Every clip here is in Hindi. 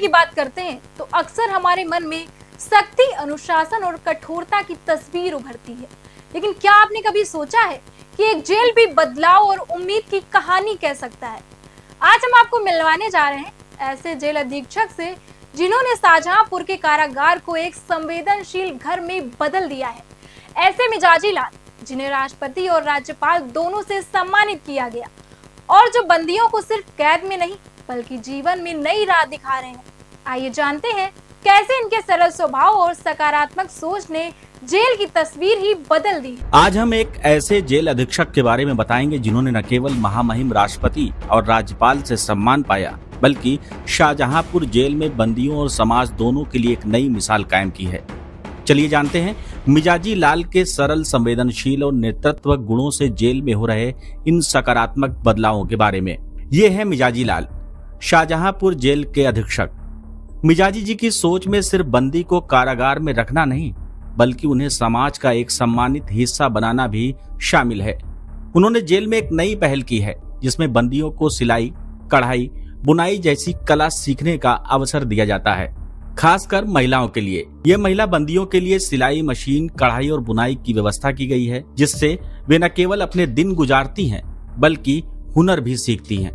की बात करते हैं तो अक्सर हमारे मन में सख्ती, अनुशासन और कठोरता की तस्वीर उभरती है। लेकिन क्या आपने कभी सोचा है कि एक जेल भी बदलाव और उम्मीद की कहानी कह सकता है? आज हम आपको मिलवाने जा रहे हैं ऐसे जेल अधीक्षक से जिन्होंने शाहजहांपुर के कारागार को एक संवेदनशील घर में बदल दिया है। ऐसे मिजाजी लाल जिन्हें राष्ट्रपति और राज्यपाल दोनों से सम्मानित किया गया और जो बंदियों को सिर्फ कैद में नहीं बल्कि जीवन में नई राह दिखा रहे हैं। आइए जानते हैं कैसे इनके सरल स्वभाव और सकारात्मक सोच ने जेल की तस्वीर ही बदल दी। आज हम एक ऐसे जेल अधीक्षक के बारे में बताएंगे जिन्होंने न केवल महामहिम राष्ट्रपति और राज्यपाल से सम्मान पाया बल्कि शाहजहांपुर जेल में बंदियों और समाज दोनों के लिए एक नई मिसाल कायम की है। चलिए जानते हैं मिजाजी लाल के सरल, संवेदनशील और नेतृत्व गुणों से जेल में हो रहे इन सकारात्मक बदलावों के बारे में। ये है मिजाजी लाल, शाहजहांपुर जेल के अधीक्षक। मिजाजी जी की सोच में सिर्फ बंदी को कारागार में रखना नहीं बल्कि उन्हें समाज का एक सम्मानित हिस्सा बनाना भी शामिल है। उन्होंने जेल में एक नई पहल की है जिसमें बंदियों को सिलाई, कढ़ाई, बुनाई जैसी कला सीखने का अवसर दिया जाता है, खासकर महिलाओं के लिए। ये महिला बंदियों के लिए सिलाई मशीन, कढ़ाई और बुनाई की व्यवस्था की गई है जिससे वे न केवल अपने दिन गुजारती हैं बल्कि हुनर भी सीखती हैं।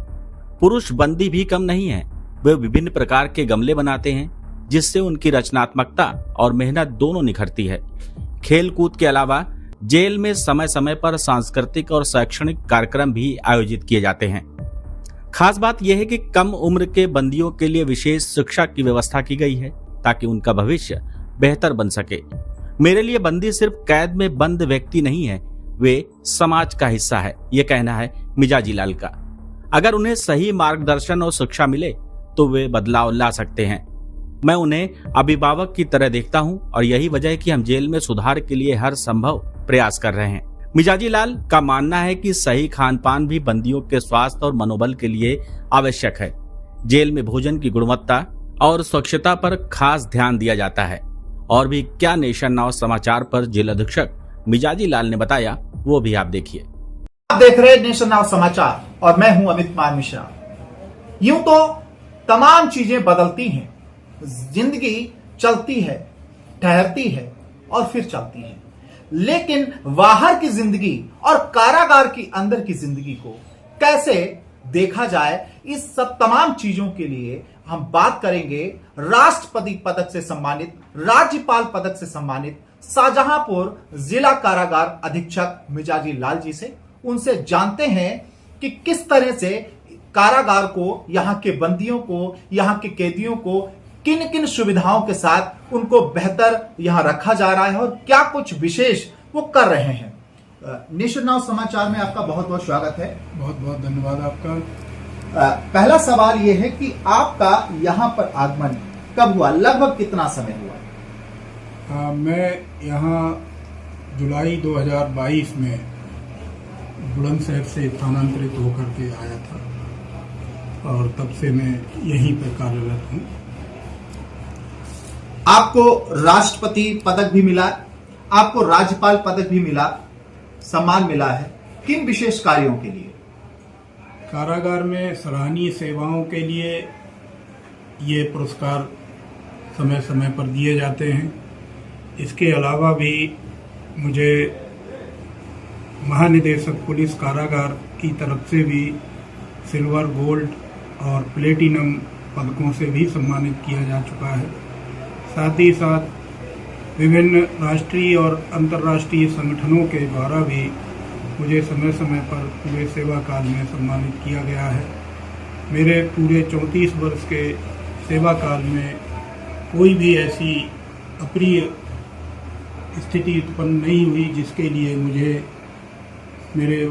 पुरुष बंदी भी कम नहीं है, वे विभिन्न प्रकार के गमले बनाते हैं जिससे उनकी रचनात्मकता और मेहनत दोनों निखरती है। खेल कूद के अलावा जेल में समय समय पर सांस्कृतिक और शैक्षणिक कार्यक्रम भी आयोजित किए जाते हैं। खास बात यह है कि कम उम्र के बंदियों के लिए विशेष शिक्षा की व्यवस्था की गई है ताकि उनका भविष्य बेहतर बन सके। मेरे लिए बंदी सिर्फ कैद में बंद व्यक्ति नहीं है, वे समाज का हिस्सा है, ये कहना है मिजाजी लाल का। अगर उन्हें सही मार्गदर्शन और शिक्षा मिले तो वे बदलाव ला सकते हैं। मैं उन्हें अभिभावक की तरह देखता हूं और यही वजह है कि हम जेल में सुधार के लिए हर संभव प्रयास कर रहे हैं। मिजाजी लाल का मानना है कि सही खान पान भी बंदियों के स्वास्थ्य और मनोबल के लिए आवश्यक है। जेल में भोजन की गुणवत्ता और स्वच्छता पर खास ध्यान दिया जाता है। और भी क्या नेशन नाउ समाचार पर जेल अधीक्षक मिजाजी लाल ने बताया वो भी आप देखिए। आप देख रहे हैं नेशन नाउ समाचार और मैं हूं अमित कुमार मिश्रा। यूं तो तमाम चीजें बदलती हैं, जिंदगी चलती है, ठहरती है और फिर चलती है, लेकिन बाहर की जिंदगी और कारागार की अंदर की जिंदगी को कैसे देखा जाए, इस सब तमाम चीजों के लिए हम बात करेंगे राष्ट्रपति पदक से सम्मानित, राज्यपाल पदक से सम्मानित शाहजहांपुर जिला कारागार अधीक्षक मिजाजी लाल जी से। उनसे जानते हैं कि किस तरह से कारागार को, यहाँ के बंदियों को, यहाँ के कैदियों को किन किन सुविधाओं के साथ उनको बेहतर यहाँ रखा जा रहा है और क्या कुछ विशेष वो कर रहे हैं। नेशन नाउ समाचार में आपका बहुत बहुत स्वागत है। बहुत बहुत धन्यवाद आपका। पहला सवाल ये है कि आपका यहाँ पर आगमन कब हुआ, लगभग कितना समय हुआ? मैं यहाँ जुलाई 2022 में बुलंदशहर से स्थानांतरित होकर के आया था और तब से मैं यहीं पर कार्यरत हूँ। आपको राष्ट्रपति पदक भी मिला, आपको राज्यपाल पदक भी मिला, सम्मान मिला है, किन विशेष कार्यों के लिए? कारागार में सराहनीय सेवाओं के लिए ये पुरस्कार समय समय पर दिए जाते हैं। इसके अलावा भी मुझे महानिदेशक पुलिस कारागार की तरफ से भी सिल्वर, गोल्ड और प्लेटिनम पदकों से भी सम्मानित किया जा चुका है। साथ ही साथ विभिन्न राष्ट्रीय और अंतर्राष्ट्रीय संगठनों के द्वारा भी मुझे समय समय पर पूरे सेवा काल में सम्मानित किया गया है। मेरे पूरे 34 वर्ष के सेवा काल में कोई भी ऐसी अप्रिय स्थिति उत्पन्न नहीं हुई जिसके लिए मुझे मेरे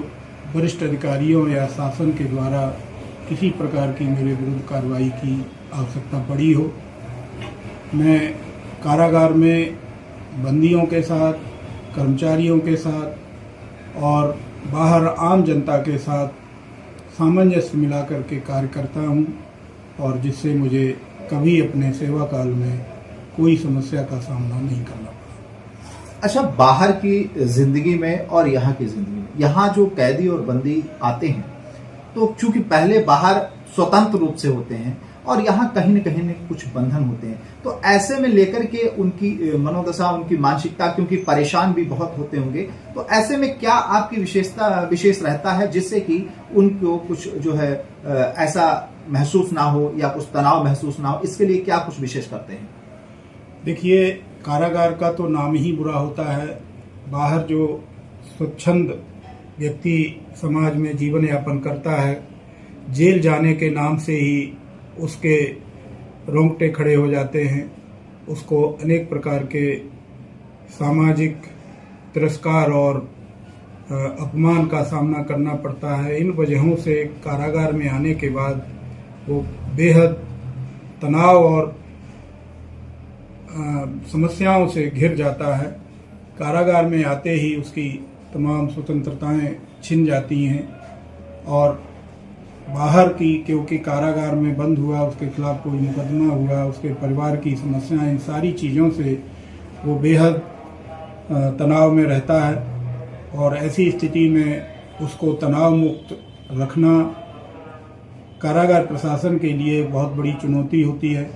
वरिष्ठ अधिकारियों या शासन के द्वारा किसी प्रकार की मेरे विरुद्ध कार्रवाई की आवश्यकता पड़ी हो। मैं कारागार में बंदियों के साथ, कर्मचारियों के साथ और बाहर आम जनता के साथ सामंजस्य मिलाकर के कार्य करता हूँ और जिससे मुझे कभी अपने सेवा काल में कोई समस्या का सामना नहीं करना पड़ा। अच्छा, बाहर की जिंदगी में और यहाँ की जिंदगी में, यहाँ जो कैदी और बंदी आते हैं तो चूंकि पहले बाहर स्वतंत्र रूप से होते हैं और यहाँ कहीं न कुछ बंधन होते हैं। तो ऐसे में लेकर के उनकी मनोदशा, उनकी मानसिकता, क्योंकि परेशान भी बहुत होते होंगे, तो ऐसे में क्या आपकी विशेष रहता है जिससे कि उनको कुछ जो है ऐसा महसूस ना हो या कुछ तनाव महसूस ना हो, इसके लिए क्या कुछ विशेष करते हैं? देखिए, कारागार का तो नाम ही बुरा होता है। बाहर जो स्वच्छंद व्यक्ति समाज में जीवन यापन करता है, जेल जाने के नाम से ही उसके रोंगटे खड़े हो जाते हैं। उसको अनेक प्रकार के सामाजिक तिरस्कार और अपमान का सामना करना पड़ता है। इन वजहों से कारागार में आने के बाद वो बेहद तनाव और समस्याओं से घिर जाता है। कारागार में आते ही उसकी तमाम स्वतंत्रताएं छिन जाती हैं और बाहर की, क्योंकि कारागार में बंद हुआ, उसके खिलाफ कोई मुकदमा हुआ, उसके परिवार की समस्याएं, इन सारी चीज़ों से वो बेहद तनाव में रहता है और ऐसी स्थिति में उसको तनाव मुक्त रखना कारागार प्रशासन के लिए बहुत बड़ी चुनौती होती है।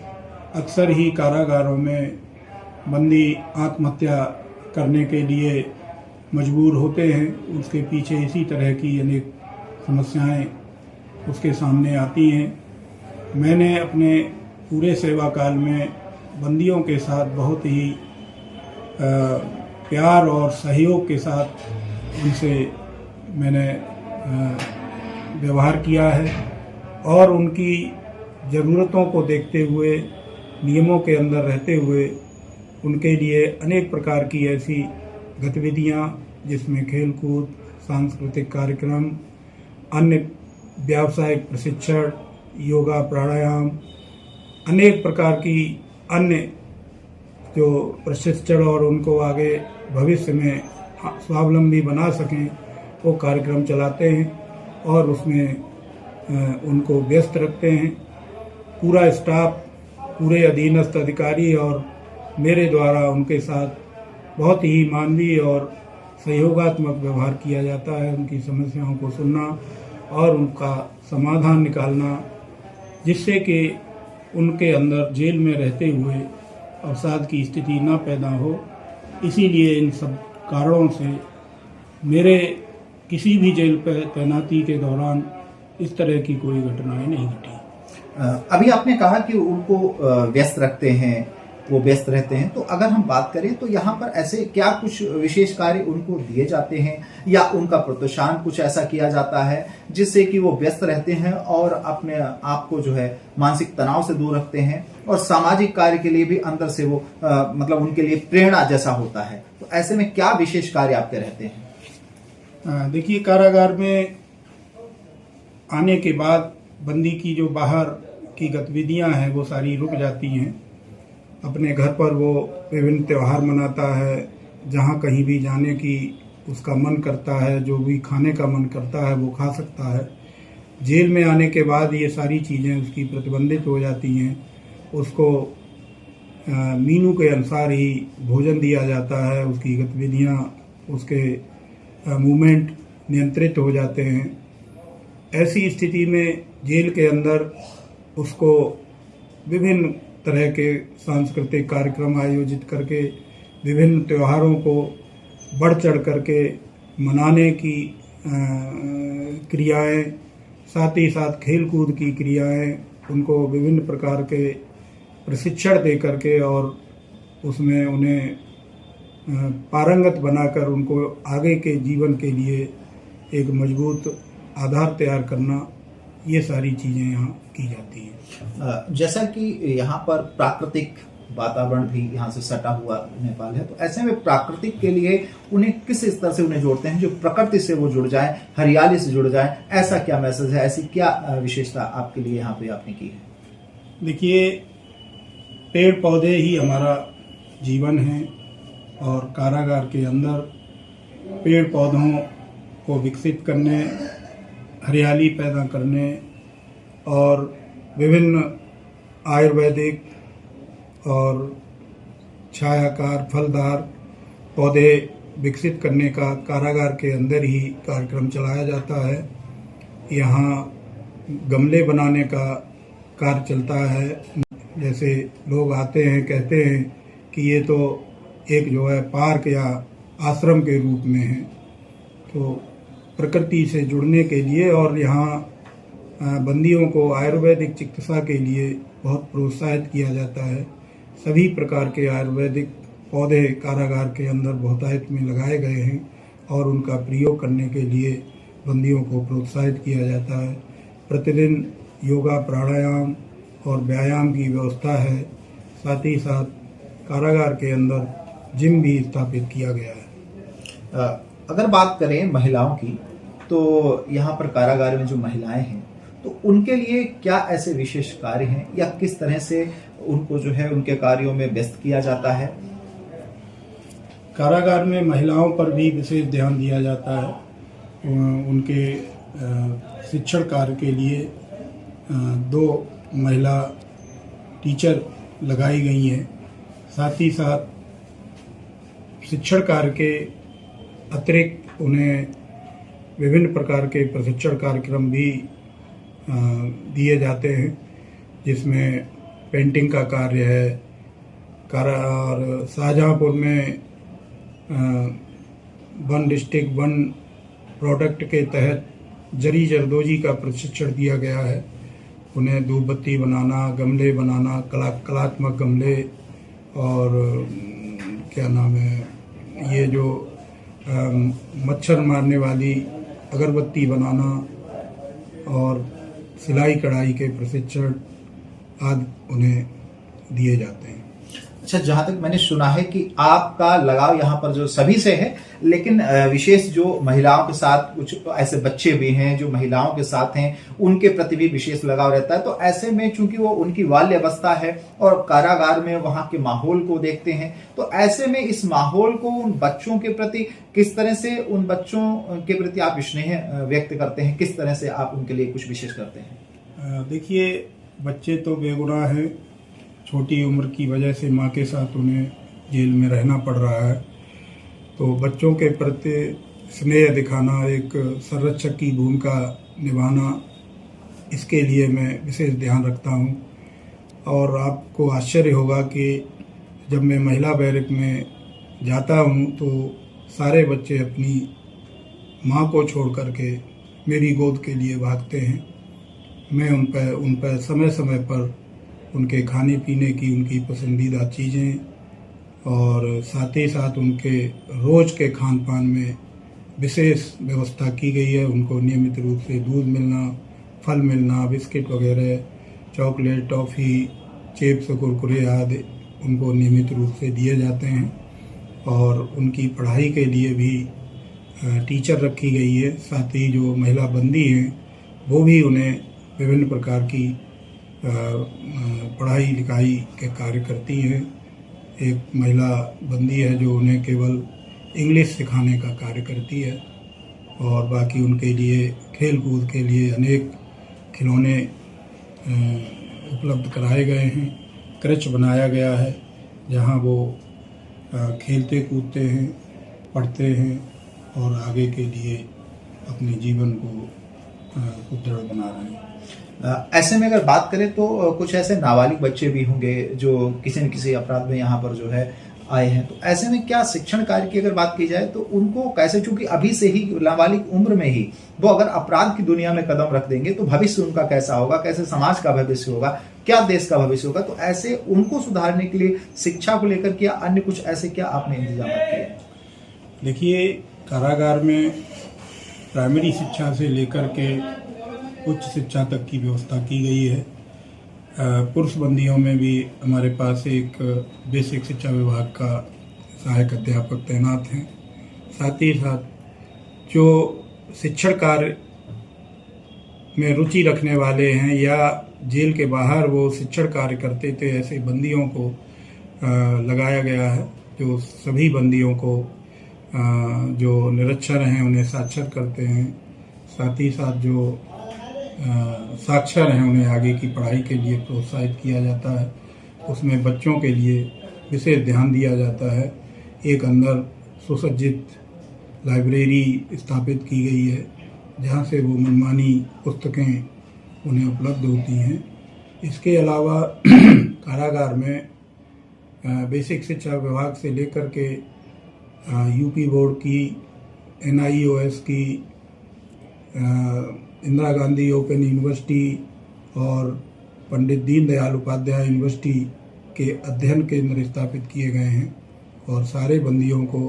अक्सर ही कारागारों में बंदी आत्महत्या करने के लिए मजबूर होते हैं। उसके पीछे इसी तरह की अनेक समस्याएं उसके सामने आती हैं। मैंने अपने पूरे सेवा काल में बंदियों के साथ बहुत ही प्यार और सहयोग के साथ उनसे मैंने व्यवहार किया है और उनकी ज़रूरतों को देखते हुए, नियमों के अंदर रहते हुए उनके लिए अनेक प्रकार की ऐसी गतिविधियां जिसमें खेलकूद, सांस्कृतिक कार्यक्रम, अन्य व्यावसायिक प्रशिक्षण, योगा, प्राणायाम, अनेक प्रकार की अन्य जो प्रशिक्षण और उनको आगे भविष्य में स्वावलंबी बना सकें वो कार्यक्रम चलाते हैं और उसमें उनको व्यस्त रखते हैं। पूरा स्टाफ, पूरे अधीनस्थ अधिकारी और मेरे द्वारा उनके साथ बहुत ही मानवीय और सहयोगात्मक व्यवहार किया जाता है। उनकी समस्याओं को सुनना और उनका समाधान निकालना, जिससे कि उनके अंदर जेल में रहते हुए अवसाद की स्थिति न पैदा हो। इसीलिए इन सब कारणों से मेरे किसी भी जेल पर तैनाती के दौरान इस तरह की कोई घटनाएं नहीं घटी। अभी आपने कहा कि उनको व्यस्त रखते हैं, वो व्यस्त रहते हैं, तो अगर हम बात करें तो यहाँ पर ऐसे क्या कुछ विशेष कार्य उनको दिए जाते हैं या उनका प्रोत्साहन कुछ ऐसा किया जाता है जिससे कि वो व्यस्त रहते हैं और अपने आप को जो है मानसिक तनाव से दूर रखते हैं और सामाजिक कार्य के लिए भी अंदर से वो मतलब उनके लिए प्रेरणा जैसा होता है? तो ऐसे में क्या विशेष कार्य आपके रहते हैं? देखिए, कारागार में आने के बाद बंदी की जो बाहर की गतिविधियां हैं वो सारी रुक जाती हैं। अपने घर पर वो विभिन्न त्यौहार मनाता है, जहाँ कहीं भी जाने की उसका मन करता है, जो भी खाने का मन करता है वो खा सकता है। जेल में आने के बाद ये सारी चीज़ें उसकी प्रतिबंधित हो जाती हैं। उसको मीनू के अनुसार ही भोजन दिया जाता है, उसकी गतिविधियाँ, उसके मूवमेंट नियंत्रित हो जाते हैं। ऐसी स्थिति में जेल के अंदर उसको विभिन्न तरह के सांस्कृतिक कार्यक्रम आयोजित करके विभिन्न त्योहारों को बढ़ चढ़ करके मनाने की क्रियाएं, साथ ही साथ खेल कूद की क्रियाएं, उनको विभिन्न प्रकार के प्रशिक्षण दे करके और उसमें उन्हें पारंगत बनाकर उनको आगे के जीवन के लिए एक मजबूत आधार तैयार करना, ये सारी चीज़ें यहाँ की जाती हैं। जैसा कि यहाँ पर प्राकृतिक वातावरण भी यहाँ से सटा हुआ नेपाल है, तो ऐसे में प्राकृतिक के लिए उन्हें किस स्तर से उन्हें जोड़ते हैं जो प्रकृति से वो जुड़ जाए, हरियाली से जुड़ जाए? ऐसा क्या मैसेज है, ऐसी क्या विशेषता आपके लिए यहाँ पे आपने की है? देखिए, पेड़ पौधे ही हमारा जीवन है और कारागार के अंदर पेड़ पौधों को विकसित करने, हरियाली पैदा करने और विभिन्न आयुर्वेदिक और छायाकार फलदार पौधे विकसित करने का कारागार के अंदर ही कार्यक्रम चलाया जाता है। यहाँ गमले बनाने का कार्य चलता है। जैसे लोग आते हैं, कहते हैं कि ये तो एक जो है पार्क या आश्रम के रूप में है, तो प्रकृति से जुड़ने के लिए और यहाँ बंदियों को आयुर्वेदिक चिकित्सा के लिए बहुत प्रोत्साहित किया जाता है। सभी प्रकार के आयुर्वेदिक पौधे कारागार के अंदर बहुतायत में लगाए गए हैं और उनका प्रयोग करने के लिए बंदियों को प्रोत्साहित किया जाता है। प्रतिदिन योगा, प्राणायाम और व्यायाम की व्यवस्था है। साथ ही साथ कारागार के अंदर जिम भी स्थापित किया गया है। अगर बात करें महिलाओं की, तो यहाँ पर कारागार में जो महिलाएं हैं तो उनके लिए क्या ऐसे विशेष कार्य हैं या किस तरह से उनको जो है उनके कार्यों में व्यस्त किया जाता है? कारागार में महिलाओं पर भी विशेष ध्यान दिया जाता है। उनके शिक्षण कार्य के लिए 2 महिला टीचर लगाई गई हैं। साथ ही साथ शिक्षण कार्य के अतिरिक्त उन्हें विभिन्न प्रकार के प्रशिक्षण कार्यक्रम भी दिए जाते हैं, जिसमें पेंटिंग का कार्य है। और शाहजहांपुर में 1 डिस्ट्रिक्ट 1 प्रोडक्ट के तहत जरी जरदोजी का प्रशिक्षण दिया गया है। उन्हें धूपबत्ती बनाना, गमले बनाना, कलात्मक गमले और क्या नाम है, ये जो मच्छर मारने वाली अगरबत्ती बनाना और सिलाई कढ़ाई के प्रशिक्षण आदि उन्हें दिए जाते हैं। अच्छा, जहां तक मैंने सुना है कि आपका लगाव यहाँ पर जो सभी से है, लेकिन विशेष जो महिलाओं के साथ कुछ ऐसे बच्चे भी हैं जो महिलाओं के साथ हैं, उनके प्रति भी विशेष लगाव रहता है। तो ऐसे में चूंकि वो उनकी बाल्य अवस्था है और कारागार में वहां के माहौल को देखते हैं, तो ऐसे में इस माहौल को उन बच्चों के प्रति किस तरह से, उन बच्चों के प्रति आप स्नेह व्यक्त करते हैं, किस तरह से आप उनके लिए कुछ विशेष करते हैं? देखिए, बच्चे तो बेगुनाह हैं। छोटी उम्र की वजह से माँ के साथ उन्हें जेल में रहना पड़ रहा है, तो बच्चों के प्रति स्नेह दिखाना, एक संरक्षक की भूमिका निभाना, इसके लिए मैं विशेष ध्यान रखता हूँ। और आपको आश्चर्य होगा कि जब मैं महिला बैरक में जाता हूँ तो सारे बच्चे अपनी माँ को छोड़ करके मेरी गोद के लिए भागते हैं। मैं उन पर समय समय पर उनके खाने पीने की, उनकी पसंदीदा चीज़ें और साथ ही साथ उनके रोज़ के खान पान में विशेष व्यवस्था की गई है। उनको नियमित रूप से दूध मिलना, फल मिलना, बिस्किट वगैरह, चॉकलेट, टॉफ़ी, चिप्स, कुरकुरे आदि उनको नियमित रूप से दिए जाते हैं। और उनकी पढ़ाई के लिए भी टीचर रखी गई है। साथ ही जो महिला बंदी हैं वो भी उन्हें विभिन्न प्रकार की पढ़ाई लिखाई के कार्य करती हैं। एक महिला बंदी है जो उन्हें केवल इंग्लिश सिखाने का कार्य करती है और बाकी उनके लिए खेल कूद के लिए अनेक खिलौने उपलब्ध कराए गए हैं। क्रच बनाया गया है जहां वो खेलते कूदते हैं, पढ़ते हैं और आगे के लिए अपने जीवन को सुदृढ़ बना रहे हैं। ऐसे में अगर बात करें तो कुछ ऐसे नाबालिग बच्चे भी होंगे जो किसी न किसी अपराध में यहाँ पर जो है आए हैं, तो ऐसे में क्या शिक्षण कार्य की अगर बात की जाए तो उनको कैसे, चूंकि अभी से ही नाबालिग उम्र में ही वो अगर अपराध की दुनिया में कदम रख देंगे तो भविष्य उनका कैसा होगा, कैसे समाज का भविष्य होगा, क्या देश का भविष्य होगा। तो ऐसे उनको सुधारने के लिए शिक्षा को लेकर के अन्य कुछ ऐसे क्या आपने इंतजाम किए? देखिए, कारागार में प्राइमरी शिक्षा से लेकर के उच्च शिक्षा तक की व्यवस्था की गई है। पुरुष बंदियों में भी हमारे पास एक बेसिक शिक्षा विभाग का सहायक अध्यापक तैनात हैं। साथ ही साथ जो शिक्षण कार्य में रुचि रखने वाले हैं या जेल के बाहर वो शिक्षण कार्य करते थे, ऐसे बंदियों को लगाया गया है, जो सभी बंदियों को जो निरक्षर हैं उन्हें साक्षर करते हैं। साथ ही साथ जो साक्षर हैं उन्हें आगे की पढ़ाई के लिए प्रोत्साहित किया जाता है। उसमें बच्चों के लिए विशेष ध्यान दिया जाता है। एक अंदर सुसज्जित लाइब्रेरी स्थापित की गई है जहां से वो मनमानी पुस्तकें उन्हें उपलब्ध होती हैं इसके अलावा कारागार में बेसिक शिक्षा विभाग से लेकर के यूपी बोर्ड की, NIOS की, इंदिरा गांधी ओपन यूनिवर्सिटी और पंडित दीनदयाल उपाध्याय यूनिवर्सिटी के अध्ययन केंद्र स्थापित किए गए हैं और सारे बंदियों को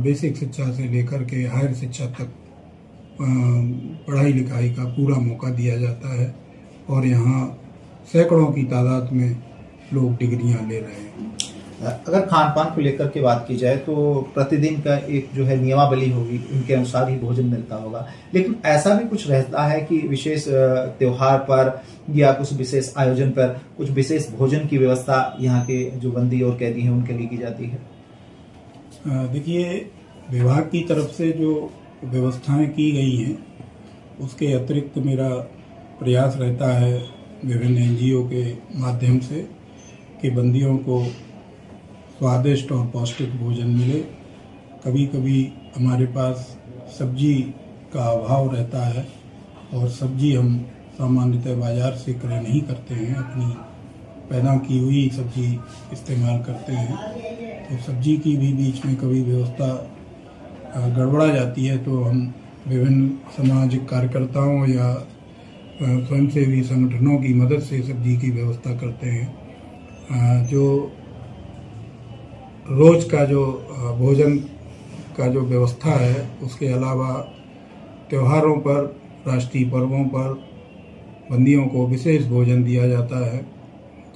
बेसिक शिक्षा से लेकर के हायर शिक्षा तक पढ़ाई लिखाई का पूरा मौका दिया जाता है और यहाँ सैकड़ों की तादाद में लोग डिग्रियां ले रहे हैं। अगर खान पान को लेकर के बात की जाए तो प्रतिदिन का एक जो है नियमावली होगी, उनके अनुसार ही भोजन मिलता होगा, लेकिन ऐसा भी कुछ रहता है कि विशेष त्योहार पर या कुछ विशेष आयोजन पर कुछ विशेष भोजन की व्यवस्था यहाँ के जो बंदी और कैदी हैं उनके लिए की जाती है? देखिए, विभाग की तरफ से जो व्यवस्थाएं की गई हैं उसके अतिरिक्त मेरा प्रयास रहता है विभिन्न NGO के माध्यम से कि बंदियों को स्वादिष्ट और पौष्टिक भोजन मिले। कभी कभी हमारे पास सब्जी का अभाव रहता है और सब्जी हम सामान्यतः बाजार से क्रय नहीं करते हैं, अपनी पैदा की हुई सब्जी इस्तेमाल करते हैं। तो सब्जी की भी बीच में कभी व्यवस्था गड़बड़ा जाती है तो हम विभिन्न सामाजिक कार्यकर्ताओं या स्वयंसेवी संगठनों की मदद से सब्जी की व्यवस्था करते हैं। जो रोज का जो भोजन का जो व्यवस्था है उसके अलावा त्योहारों पर, राष्ट्रीय पर्वों पर बंदियों को विशेष भोजन दिया जाता है,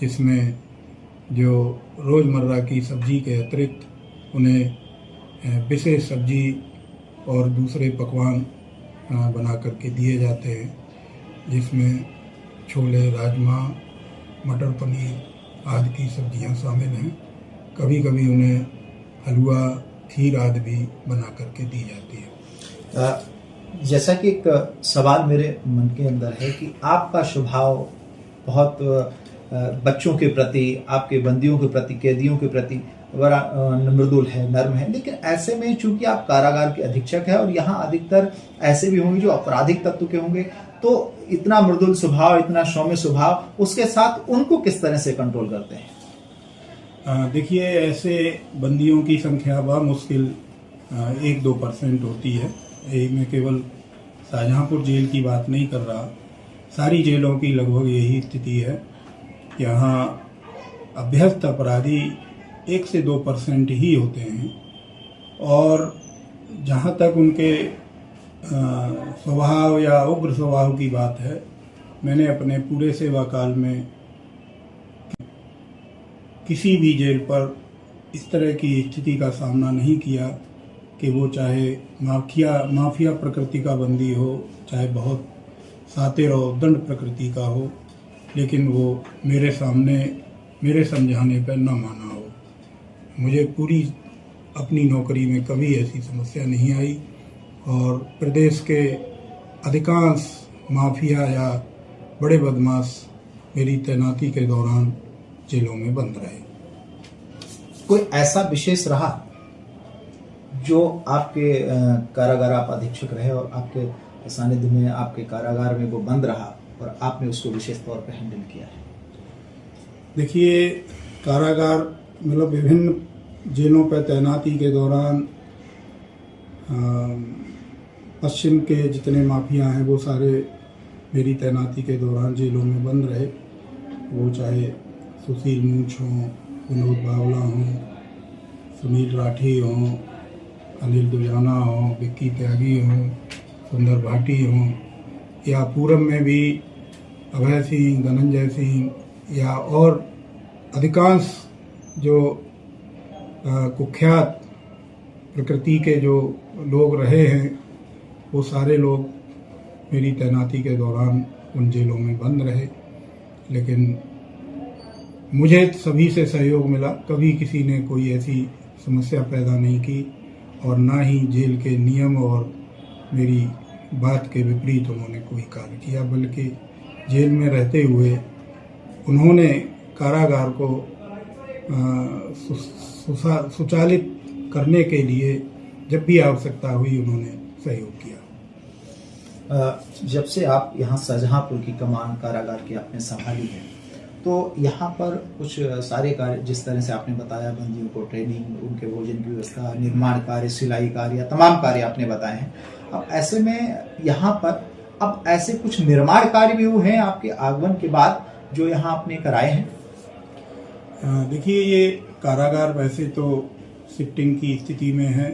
जिसमें जो रोज़मर्रा की सब्जी के अतिरिक्त उन्हें विशेष सब्जी और दूसरे पकवान बना करके दिए जाते हैं, जिसमें छोले, राजमा, मटर पनीर आदि की सब्जियां शामिल हैं। कभी कभी उन्हें हलवा, खीर आदि भी बना करके दी जाती है। जैसा कि एक सवाल मेरे मन के अंदर है कि आपका स्वभाव बहुत बच्चों के प्रति, आपके बंदियों के प्रति, कैदियों के प्रति बड़ा मृदुल है, नर्म है, लेकिन ऐसे में चूंकि आप कारागार के अधीक्षक हैं और यहाँ अधिकतर ऐसे भी होंगे जो आपराधिक तत्व के होंगे, तो इतना मृदुल स्वभाव, इतना सौम्य स्वभाव, उसके साथ उनको किस तरह से कंट्रोल करते हैं? देखिए, ऐसे बंदियों की संख्या मुश्किल 1-2% होती है। मैं केवल शाहजहांपुर जेल की बात नहीं कर रहा, सारी जेलों की लगभग यही स्थिति है। यहाँ अभ्यस्त अपराधी 1 से 2% ही होते हैं और जहाँ तक उनके स्वभाव या उग्र स्वभाव की बात है, मैंने अपने पूरे सेवा काल में किसी भी जेल पर इस तरह की स्थिति का सामना नहीं किया कि वो चाहे माफिया प्रकृति का बंदी हो, चाहे बहुत सातिर और दंड प्रकृति का हो, लेकिन वो मेरे सामने मेरे समझाने पर न माना हो। मुझे पूरी अपनी नौकरी में कभी ऐसी समस्या नहीं आई और प्रदेश के अधिकांश माफिया या बड़े बदमाश मेरी तैनाती के दौरान जेलों में बंद रहे। कोई ऐसा विशेष रहा जो आपके कारागार, आप अधीक्षक रहे और आपके सानिध्य में, आपके कारागार में वो बंद रहा और आपने उसको विशेष तौर पर हैंडल किया है? देखिए, कारागार मतलब विभिन्न जेलों पर तैनाती के दौरान पश्चिम के जितने माफिया हैं वो सारे मेरी तैनाती के दौरान जेलों में बंद रहे। वो चाहे सुशील मूंछ हों, विनोद बावला हों, सुनील राठी हों, अनिल दुजाना हों, विक्की त्यागी हों, सुंदर भाटी हों, या पूरब में भी अभय सिंह, धनंजय सिंह या और अधिकांश जो कुख्यात प्रकृति के जो लोग रहे हैं, वो सारे लोग मेरी तैनाती के दौरान उन जेलों में बंद रहे। लेकिन मुझे सभी से सहयोग मिला, कभी किसी ने कोई ऐसी समस्या पैदा नहीं की और ना ही जेल के नियम और मेरी बात के विपरीत उन्होंने कोई कार्य किया, बल्कि जेल में रहते हुए उन्होंने कारागार को सुचालित करने के लिए जब भी आवश्यकता हुई उन्होंने सहयोग किया। जब से आप यहाँ शाहजहांपुर की कमान कारागार की आपने संभाली है, तो यहाँ पर कुछ सारे कार्य जिस तरह से आपने बताया, बंदियों को ट्रेनिंग, उनके भोजन की व्यवस्था, निर्माण कार्य, सिलाई कार्य, या तमाम कार्य आपने बताए हैं। अब ऐसे में यहाँ पर अब ऐसे कुछ निर्माण कार्य भी हुए हैं आपके आगमन के बाद जो यहाँ आपने कराए हैं? देखिए, ये कारागार वैसे तो शिफ्टिंग की स्थिति में है,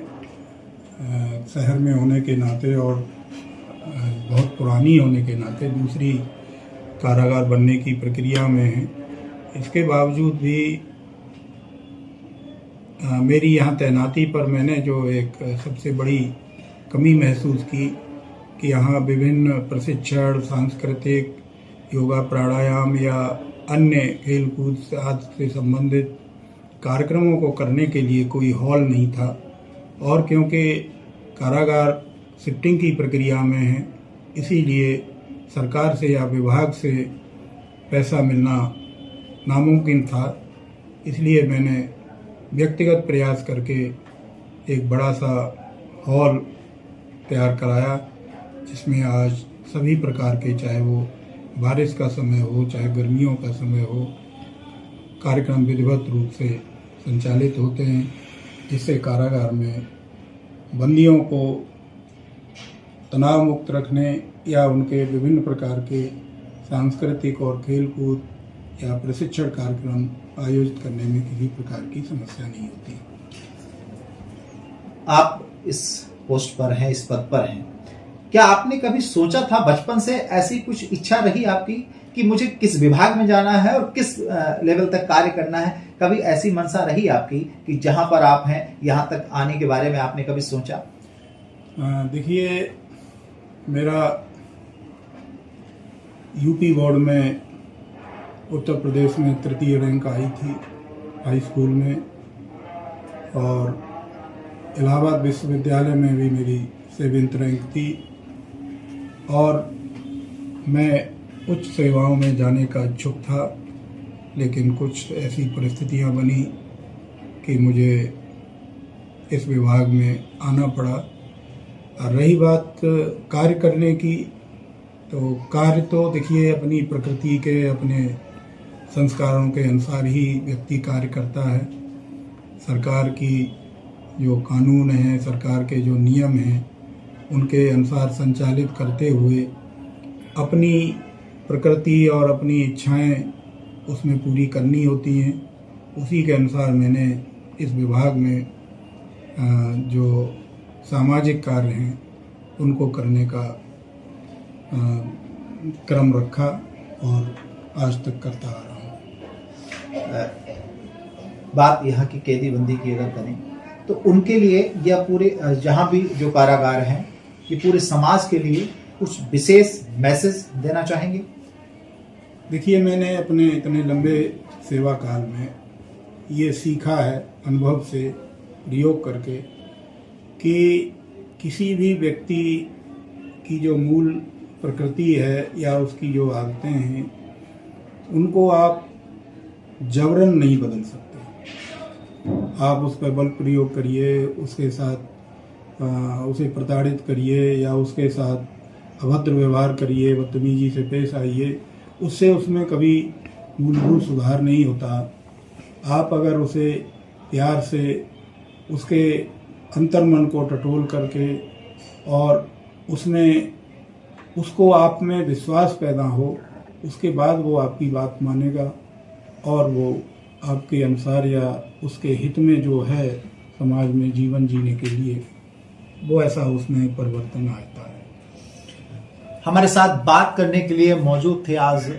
शहर में होने के नाते और बहुत पुरानी होने के नाते दूसरी कारागार बनने की प्रक्रिया में है। इसके बावजूद भी मेरी यहाँ तैनाती पर मैंने जो एक सबसे बड़ी कमी महसूस की कि यहाँ विभिन्न प्रशिक्षण, सांस्कृतिक, योगा, प्राणायाम या अन्य खेलकूद से संबंधित कार्यक्रमों को करने के लिए कोई हॉल नहीं था। और क्योंकि कारागार शिफ्टिंग की प्रक्रिया में है, इसीलिए सरकार से या विभाग से पैसा मिलना नामुमकिन था। इसलिए मैंने व्यक्तिगत प्रयास करके एक बड़ा सा हॉल तैयार कराया, जिसमें आज सभी प्रकार के, चाहे वो बारिश का समय हो, चाहे गर्मियों का समय हो, कार्यक्रम विधिवत रूप से संचालित होते हैं, जिससे कारागार में बंदियों को तनाव मुक्त रखने या उनके विभिन्न प्रकार के सांस्कृतिक और खेलकूद या प्रशिक्षण कार्यक्रम आयोजित करने में किसी प्रकार की समस्या नहीं होती। आप इस पोस्ट पर हैं, इस पद पर हैं, क्या आपने कभी सोचा था, बचपन से ऐसी कुछ इच्छा रही आपकी कि मुझे किस विभाग में जाना है और किस लेवल तक कार्य करना है? कभी ऐसी मनसा रही आपकी कि जहां पर आप हैं यहां तक आने के बारे में आपने कभी सोचा? देखिए, मेरा यूपी बोर्ड में उत्तर प्रदेश में तृतीय रैंक आई थी हाई स्कूल में, और इलाहाबाद विश्वविद्यालय में भी मेरी 7th रैंक थी। और मैं उच्च सेवाओं में जाने का इच्छुक था, लेकिन कुछ ऐसी परिस्थितियां बनी कि मुझे इस विभाग में आना पड़ा। और रही बात कार्य करने की, तो कार्य तो देखिए अपनी प्रकृति के, अपने संस्कारों के अनुसार ही व्यक्ति कार्य करता है। सरकार की जो कानून है, सरकार के जो नियम हैं, उनके अनुसार संचालित करते हुए अपनी प्रकृति और अपनी इच्छाएं उसमें पूरी करनी होती हैं। उसी के अनुसार मैंने इस विभाग में जो सामाजिक कार्य हैं उनको करने का क्रम रखा और आज तक करता आ रहा हूँ। बात यहाँ की कैदी बंदी की अगर करें तो उनके लिए या पूरे जहाँ भी जो कारागार हैं, ये पूरे समाज के लिए कुछ विशेष मैसेज देना चाहेंगे? देखिए, मैंने अपने इतने लंबे सेवा काल में ये सीखा है अनुभव से, प्रयोग करके, कि किसी भी व्यक्ति की जो मूल प्रकृति है या उसकी जो आदतें हैं, उनको आप जबरन नहीं बदल सकते। आप उस पर बल प्रयोग करिए, उसके साथ उसे प्रताड़ित करिए या उसके साथ अभद्र व्यवहार करिए, बदतमीजी से पेश आइए, उससे उसमें कभी मूलभूत सुधार नहीं होता। आप अगर उसे प्यार से, उसके अंतर्मन को टटोल करके और उसमें उसको आप में विश्वास पैदा हो, उसके बाद वो आपकी बात मानेगा और वो आपके अनुसार या उसके हित में जो है समाज में जीवन जीने के लिए, वो ऐसा उसमें परिवर्तन आता है। हमारे साथ बात करने के लिए मौजूद थे आज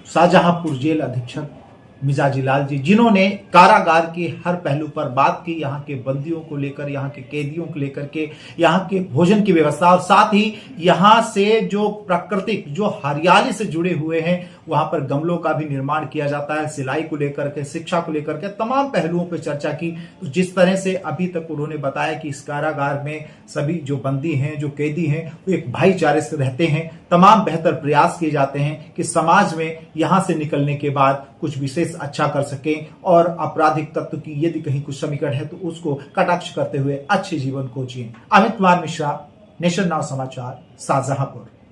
शाहजहांपुर जेल अधीक्षक मिजाजी लाल जी, जिन्होंने कारागार के हर पहलू पर बात की, यहाँ के बंदियों को लेकर, यहाँ के कैदियों को लेकर के, यहाँ के भोजन की व्यवस्था और साथ ही यहाँ से जो प्राकृतिक, जो हरियाली से जुड़े हुए हैं, वहां पर गमलों का भी निर्माण किया जाता है, सिलाई को लेकर के, शिक्षा को लेकर के, तमाम पहलुओं पर चर्चा की। तो जिस तरह से अभी तक उन्होंने बताया कि इस कारागार में सभी जो बंदी हैं, जो कैदी हैं, वो एक भाईचारे से रहते हैं। तमाम बेहतर प्रयास किए जाते हैं कि समाज में यहां से निकलने के बाद कुछ विशेष अच्छा कर सकें और आपराधिक तत्व की यदि कहीं कुछ समीकरण है तो उसको कटाक्ष करते हुए अच्छे जीवन को जिए। अमित कुमार मिश्रा, नेशन नाउ समाचार, शाहजहांपुर।